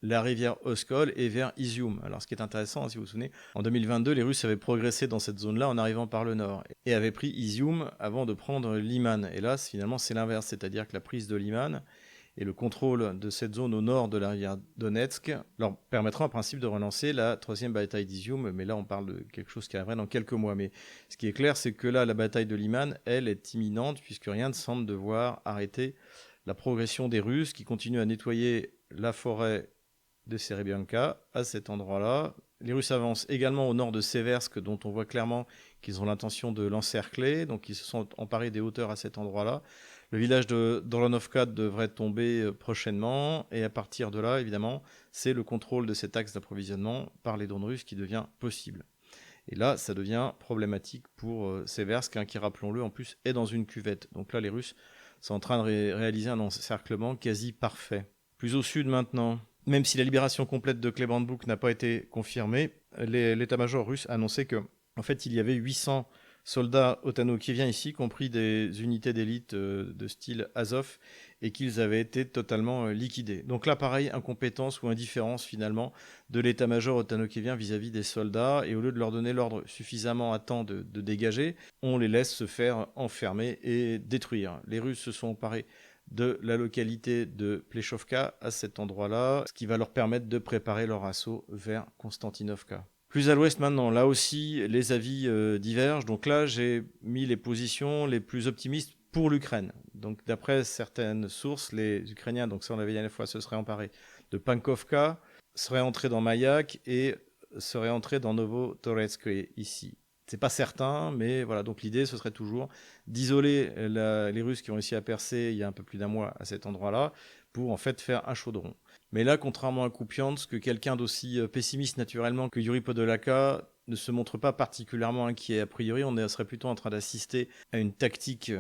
A: la rivière Oskol et vers Izium. Alors ce qui est intéressant, si vous vous souvenez, en 2022, les Russes avaient progressé dans cette zone-là en arrivant par le nord et avaient pris Izium avant de prendre Liman. Et là, finalement, c'est l'inverse, c'est-à-dire que la prise de Liman et le contrôle de cette zone au nord de la rivière Donetsk leur permettra en principe de relancer la troisième bataille d'Izium, mais là on parle de quelque chose qui arriverait dans quelques mois. Mais ce qui est clair, c'est que là, la bataille de Liman, elle, est imminente, puisque rien ne semble devoir arrêter la progression des Russes qui continuent à nettoyer la forêt de Serebianka à cet endroit-là. Les Russes avancent également au nord de Seversk, dont on voit clairement qu'ils ont l'intention de l'encercler, donc ils se sont emparés des hauteurs à cet endroit-là. Le village de Doronovka devrait tomber prochainement, et à partir de là, évidemment, c'est le contrôle de cet axe d'approvisionnement par les drones russes qui devient possible. Et là, ça devient problématique pour Seversk, qui, rappelons-le, en plus, est dans une cuvette. Donc là, les Russes sont en train de réaliser un encerclement quasi parfait. Plus au sud maintenant, même si la libération complète de Klebanbouk n'a pas été confirmée, l'état-major russe a annoncé que, en fait, il y avait 800 soldats otano-kieviens ici, compris des unités d'élite de style Azov, et qu'ils avaient été totalement liquidés. Donc là, pareil, incompétence ou indifférence finalement de l'état-major otano-kievien vis-à-vis des soldats, et au lieu de leur donner l'ordre suffisamment à temps de dégager, on les laisse se faire enfermer et détruire. Les Russes se sont emparés de la localité de Plechovka à cet endroit-là, ce qui va leur permettre de préparer leur assaut vers Konstantinovka. Plus à l'ouest maintenant, là aussi, les avis divergent. Donc là, j'ai mis les positions les plus optimistes pour l'Ukraine. Donc d'après certaines sources, les Ukrainiens, donc ça on l'avait dit la fois, se seraient emparés de Pankovka, seraient entrés dans Mayak et seraient entrés dans Novotoretsk ici. C'est pas certain, mais voilà. Donc l'idée, ce serait toujours d'isoler les Russes qui ont réussi à percer il y a un peu plus d'un mois à cet endroit-là pour en fait faire un chaudron. Mais là, contrairement à Kupiansk, quelqu'un d'aussi pessimiste naturellement que Yuri Podolaka ne se montre pas particulièrement inquiet. A priori, on serait plutôt en train d'assister à une tactique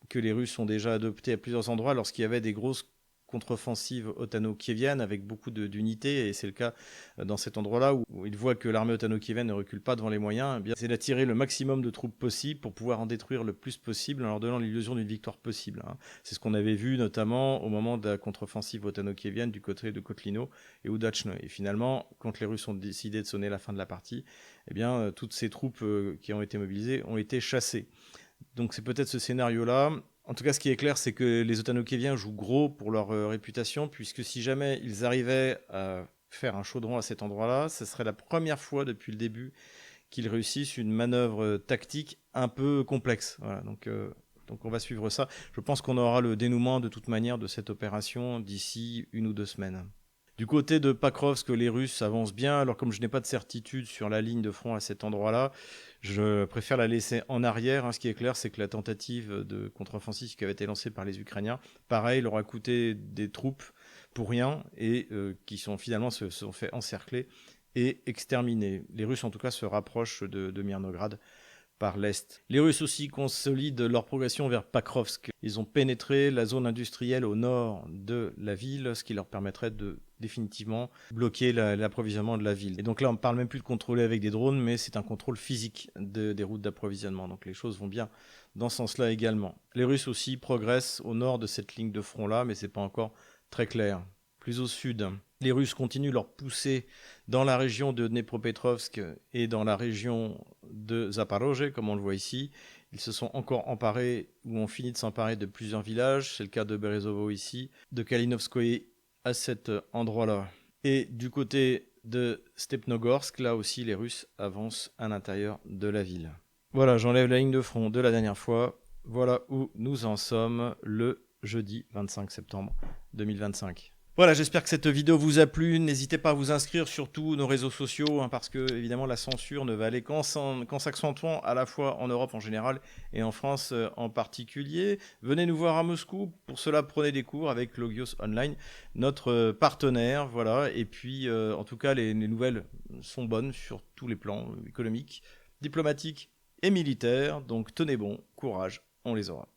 A: que les Russes ont déjà adoptée à plusieurs endroits lorsqu'il y avait des grosses contre-offensive otano-kievienne avec beaucoup d'unités, et c'est le cas dans cet endroit-là où ils voient que l'armée otano-kievienne ne recule pas devant les moyens. Eh bien, c'est d'attirer le maximum de troupes possible pour pouvoir en détruire le plus possible en leur donnant l'illusion d'une victoire possible. C'est ce qu'on avait vu notamment au moment de la contre-offensive otano-kievienne du côté de Kotlino et Udachno. Et finalement, quand les Russes ont décidé de sonner la fin de la partie, eh bien, toutes ces troupes qui ont été mobilisées ont été chassées. Donc c'est peut-être ce scénario-là. En tout cas, ce qui est clair, c'est que les otano-kieviens jouent gros pour leur réputation, puisque si jamais ils arrivaient à faire un chaudron à cet endroit-là, ce serait la première fois depuis le début qu'ils réussissent une manœuvre tactique un peu complexe. Voilà, donc on va suivre ça. Je pense qu'on aura le dénouement de toute manière de cette opération d'ici 1 ou 2 semaines. Du côté de Pakrovsk, les Russes avancent bien. Alors comme je n'ai pas de certitude sur la ligne de front à cet endroit-là, je préfère la laisser en arrière. Ce qui est clair, c'est que la tentative de contre-offensive qui avait été lancée par les Ukrainiens, pareil, leur a coûté des troupes pour rien et qui finalement se sont fait encercler et exterminer. Les Russes en tout cas se rapprochent de Mirnograd par l'est. Les Russes aussi consolident leur progression vers Pakrovsk. Ils ont pénétré la zone industrielle au nord de la ville, ce qui leur permettrait de définitivement bloquer l'approvisionnement de la ville. Et donc là, on ne parle même plus de contrôler avec des drones, mais c'est un contrôle physique des routes d'approvisionnement. Donc les choses vont bien dans ce sens-là également. Les Russes aussi progressent au nord de cette ligne de front-là, mais ce n'est pas encore très clair. Plus au sud, les Russes continuent leur poussée dans la région de Dnepropetrovsk et dans la région de Zaporozhye, comme on le voit ici. Ils se sont encore emparés, ou ont fini de s'emparer de plusieurs villages. C'est le cas de Berezovo ici, de Kalinovskoye à cet endroit-là. Et du côté de Stepnogorsk, là aussi les Russes avancent à l'intérieur de la ville. Voilà, j'enlève la ligne de front de la dernière fois. Voilà où nous en sommes le jeudi 25 septembre 2025. Voilà, j'espère que cette vidéo vous a plu. N'hésitez pas à vous inscrire sur tous nos réseaux sociaux, hein, parce que évidemment la censure ne va aller qu'en s'accentuant à la fois en Europe en général et en France en particulier. Venez nous voir à Moscou. Pour cela, prenez des cours avec Logios Online, notre partenaire. Voilà. Et puis, en tout cas, les nouvelles sont bonnes sur tous les plans économiques, diplomatiques et militaires. Donc tenez bon, courage, on les aura.